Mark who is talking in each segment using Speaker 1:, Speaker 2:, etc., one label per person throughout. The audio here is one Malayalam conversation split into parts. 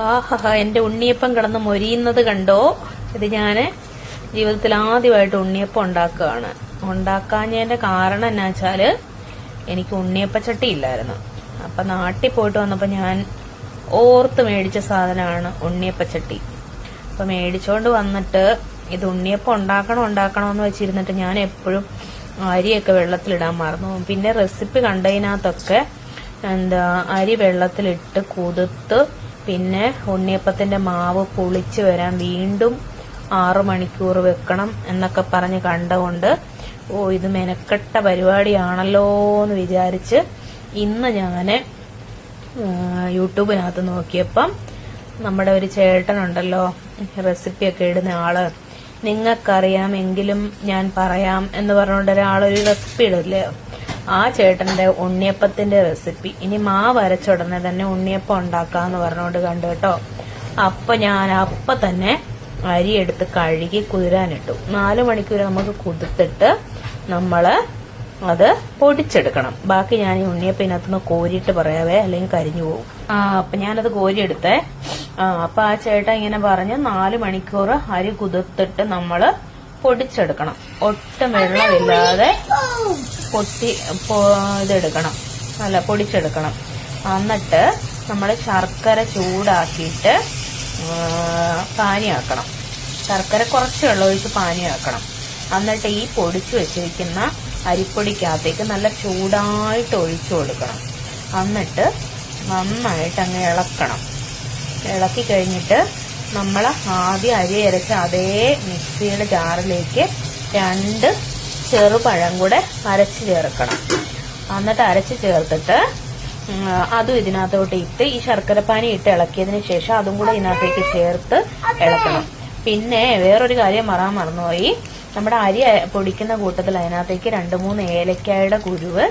Speaker 1: ആഹാ, എന്റെ ഉണ്ണിയപ്പം കിടന്ന് മൊരിയുന്നത് കണ്ടോ? ഇത് ഞാന് ജീവിതത്തിൽ ആദ്യമായിട്ട് ഉണ്ണിയപ്പം ഉണ്ടാക്കുകയാണ്. ഉണ്ടാക്കാഞ്ഞതിന്റെ കാരണം എന്നാ വെച്ചാല് എനിക്ക് ഉണ്ണിയപ്പച്ചട്ടി ഇല്ലായിരുന്നു. അപ്പൊ നാട്ടിൽ പോയിട്ട് വന്നപ്പോ ഞാൻ ഓർത്ത് മേടിച്ച സാധനമാണ് ഉണ്ണിയപ്പച്ചട്ടി. അപ്പൊ മേടിച്ചോണ്ട് വന്നിട്ട് ഇത് ഉണ്ണിയപ്പം ഉണ്ടാക്കണമെന്ന് വെച്ചിരുന്നിട്ട് ഞാൻ എപ്പോഴും അരിയൊക്കെ വെള്ളത്തിലിടാൻ മറന്നു. പിന്നെ റെസിപ്പി കണ്ടതിനകത്തൊക്കെ അരി വെള്ളത്തിലിട്ട് കുതിർത്ത് പിന്നെ ഉണ്ണിയപ്പത്തിന്റെ മാവ് പുളിച്ച് വരാൻ വീണ്ടും 6 മണിക്കൂർ വെക്കണം എന്നൊക്കെ പറഞ്ഞ് കണ്ടുകൊണ്ട് ഇത് മെനക്കെട്ട പരിപാടിയാണല്ലോ എന്ന് വിചാരിച്ച് ഇന്ന് ഞാന് യൂട്യൂബിനകത്ത് നോക്കിയപ്പം നമ്മുടെ ഒരു ചേട്ടനുണ്ടല്ലോ, റെസിപ്പിയൊക്കെ ഇടുന്ന ആള്, നിങ്ങൾക്കറിയാമെങ്കിലും ഞാൻ പറയാം എന്ന് പറഞ്ഞുകൊണ്ട് ഒരാളൊരു റെസിപ്പി ഇടില്ലേ, ആ ചേട്ടന്റെ ഉണ്ണിയപ്പത്തിന്റെ റെസിപ്പി. ഇനി മാവ് അരച്ചുടനെ തന്നെ ഉണ്ണിയപ്പം ഉണ്ടാക്കാന്ന് പറഞ്ഞുകൊണ്ട് കണ്ടു കേട്ടോ. അപ്പൊ ഞാൻ അപ്പൊ തന്നെ അരിയെടുത്ത് കഴുകി കുതിരാനിട്ടു. 4 മണിക്കൂർ നമുക്ക് കുതിർത്തിട്ട് നമ്മള് അത് പൊടിച്ചെടുക്കണം. ബാക്കി ഞാൻ ഈ ഉണ്ണിയപ്പം ഇതിനകത്തുനിന്ന് കോരിയിട്ട് പറയാവേ, അല്ലെങ്കിൽ കരിഞ്ഞു പോകും. അപ്പൊ ഞാനത് കോരിയെടുത്തേ. അപ്പൊ ആ ചേട്ടൻ ഇങ്ങനെ പറഞ്ഞ് 4 മണിക്കൂർ അരി കുതിർത്തിട്ട് നമ്മള് പൊടിച്ചെടുക്കണം. ഒട്ടും വെള്ളമില്ലാതെ ഇതെടുക്കണം, അല്ല പൊടിച്ചെടുക്കണം. എന്നിട്ട് നമ്മൾ ശർക്കര ചൂടാക്കിയിട്ട് പാനിയാക്കണം. ശർക്കര കുറച്ച് വെള്ളം ഒഴിച്ച് പാനിയാക്കണം. എന്നിട്ട് ഈ പൊടിച്ചു വെച്ചിരിക്കുന്ന അരിപ്പൊടിക്കകത്തേക്ക് നല്ല ചൂടായിട്ട് ഒഴിച്ചു കൊടുക്കണം. എന്നിട്ട് നന്നായിട്ട് അങ്ങ് ഇളക്കണം. ഇളക്കി കഴിഞ്ഞിട്ട് നമ്മൾ ആദ്യം അരി അരച്ച അതേ മിക്സിയുടെ ജാറിലേക്ക് 2 ചെറുപഴം കൂടെ അരച്ച് ചേർക്കണം. എന്നിട്ട് അരച്ച് ചേർത്തിട്ട് അതും ഇതിനകത്തോട്ട് ഇട്ട് ഈ ശർക്കരപ്പാനി ഇട്ട് ഇളക്കിയതിന് ശേഷം അതും കൂടെ ഇതിനകത്തേക്ക് ചേർത്ത് ഇളക്കണം. പിന്നെ വേറൊരു കാര്യം പറയാൻ മറന്നുപോയി. നമ്മുടെ അരി പൊടിക്കുന്ന കൂട്ടത്തിൽ അതിനകത്തേക്ക് 2-3 ഏലക്കായുടെ കുരുവ്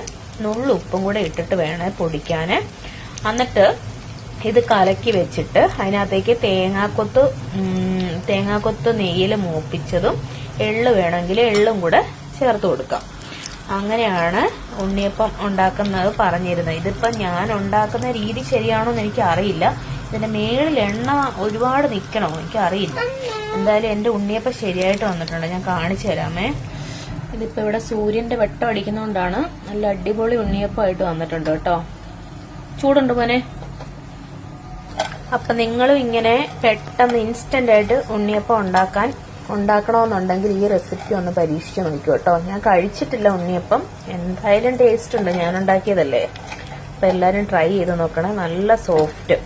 Speaker 1: നുള്ളുപ്പും കൂടെ ഇട്ടിട്ട് വേണേ പൊടിക്കാന്. എന്നിട്ട് ഇത് കലക്കി വെച്ചിട്ട് അതിനകത്തേക്ക് തേങ്ങാക്കൊത്ത് നെയ്യിൽ മൂപ്പിച്ചതും എള്ള് വേണമെങ്കിൽ എള്ളും കൂടെ ചേർത്ത് കൊടുക്കാം. അങ്ങനെയാണ് ഉണ്ണിയപ്പം ഉണ്ടാക്കുന്നത് പറഞ്ഞിരുന്നത്. ഇതിപ്പം ഞാൻ ഉണ്ടാക്കുന്ന രീതി ശരിയാണോ എന്ന് എനിക്ക് അറിയില്ല. ഇതിന്റെ മേളിൽ എണ്ണ ഒരുപാട് നിൽക്കണോ എനിക്ക് അറിയില്ല. എന്തായാലും എന്റെ ഉണ്ണിയപ്പം ശരിയായിട്ട് വന്നിട്ടുണ്ട്. ഞാൻ കാണിച്ചു തരാമേ. ഇതിപ്പോ ഇവിടെ സൂര്യന്റെ വെട്ടം അടിക്കുന്നോണ്ടാണ് നല്ല അടിപൊളി ഉണ്ണിയപ്പമായിട്ട് വന്നിട്ടുണ്ട് കേട്ടോ. ചൂടുണ്ട് മോനെ. അപ്പൊ നിങ്ങളും ഇങ്ങനെ പെട്ടെന്ന് ഇൻസ്റ്റന്റ് ആയിട്ട് ഉണ്ണിയപ്പം ഉണ്ടാക്കണമെന്നുണ്ടെങ്കിൽ ഈ റെസിപ്പി ഒന്ന് പരീക്ഷിച്ച് നോക്കൂ കേട്ടോ. ഞാൻ കഴിച്ചിട്ടില്ല ഉണ്ണിയപ്പം, എന്തായാലും ടേസ്റ്റ് ഉണ്ട്, ഞാൻ ഉണ്ടാക്കിയതല്ലേ. അപ്പൊ എല്ലാരും ട്രൈ ചെയ്ത് നോക്കണേ. നല്ല സോഫ്റ്റ്.